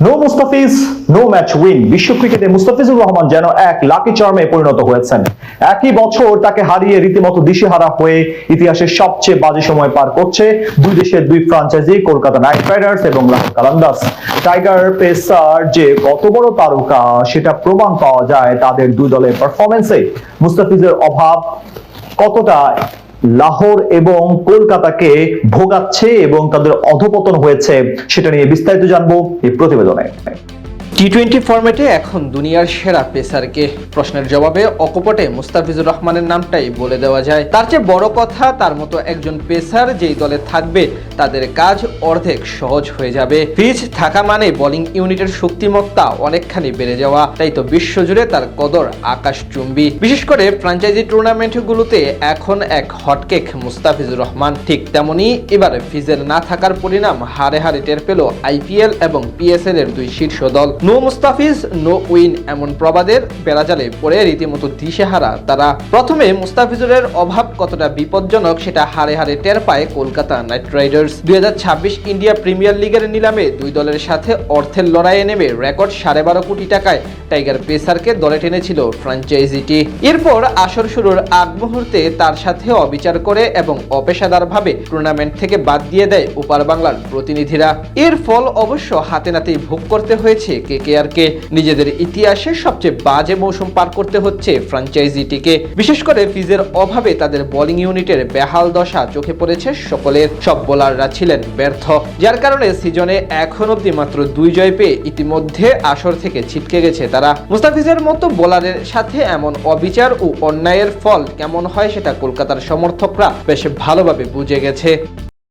No Mustafiz no match win. বিশ্ব ক্রিকেটে মুস্তাফিজুর রহমান যেন এক লাকি চার্মে পরিণত হয়েছেন। একই বছর তাকে হারিয়ে রীতিমতো দিশেহারা হয়ে ইতিহাসের সবচেয়ে বাজে সময় পার করছে দুই দেশের দুই ফ্র্যাঞ্চাইজি কলকাতা নাইট রাইডার্স এবং লাহোর কালান্দার্স। টাইগার পেসার যে কত বড় তারকা সেটা প্রমাণ পাওয়া যায় তাদের দুই দলের পারফরমেন্সে। মুস্তাফিজের অভাব কতটা লাহোর এবং কলকাতাকে ভোগাচ্ছে এবং তাদের অধপতন হয়েছে সেটা নিয়ে বিস্তারিত জানবো এই প্রতিবেদনে। টি-20 ফরম্যাটে এখন দুনিয়ার সেরা পেসারকে? প্রশ্নের জবাবে অকপটে মুস্তাফিজুর রহমানের নামটাই বলে দেওয়া যায়। তার চেয়ে বড় কথা, তার মতো একজন পেসার যেই দলে থাকবে তাদের কাজ অর্ধেক সহজ হয়ে যাবে। পিচ থাকা মানে বোলিং ইউনিটের শক্তিমত্তা অনেকখানি বেড়ে যাওয়া, তাই তো বিশ্বজুড়ে তার কদর আকাশচুম্বী। বিশেষ করে ফ্র্যাঞ্চাইজি টুর্নামেন্টগুলোতে এখন এক হটকেক মুস্তাফিজুর রহমান। ঠিক তেমনি এবার ফিজের না থাকার পরিণাম হারে হারে টের পেল আইপিএল এবং পিএসএল এর দুই শীর্ষ দল। নো মুস্তাফিজ নো উইন এমন প্রবাদের বেড়াজালে পড়ে রীতিমতো দিশেহারা তারা। প্রথমে মুস্তাফিজুরের অভাব কতটা বিপজ্জনক সেটা হারে হারে টের পায় Kolkata night Riders. 2026 India premier লিগের নিলামে দুই দলের সাথে অর্থের লড়াইয়ে নেমে রেকর্ড 12.5 কোটি টাকায় টাইগার পেসারকে দলে টেনেছিল ফ্র্যাঞ্চাইজিটি। এরপর আসর শুরুর আগ মুহূর্তে তার সাথে অবিচার করে এবং অপেশাদারভাবে টুর্নামেন্ট থেকে বাদ দিয়ে দেয় ওপার বাংলার প্রতিনিধিরা। এর ফল অবশ্য হাতে নাতেই ভোগ করতে হয়েছে কেকেআরকে। নিজেদের ইতিহাসে সবচেয়ে বাজে মৌসুম পার করতে হচ্ছে ফ্র্যাঞ্চাইজিটিকে। বিশেষ করে ফিজের অভাবে তাদের বোলিং ইউনিটের বেহাল দশা চোখে পড়েছে সকলের। সব বোলাররা ছিলেন ব্যর্থ, যার কারণে সিজনে এখন অব্দি মাত্র 2 জয় পেয়ে ইতিমধ্যে আসর থেকে ছিটকে গেছে তারা। মুস্তাফিজের মতো বোলারের সাথে এমন অবিচার ও অন্যায়ের ফল কেমন হয় সেটা কলকাতার সমর্থকরা বেশ ভালোভাবে বুঝে গেছে।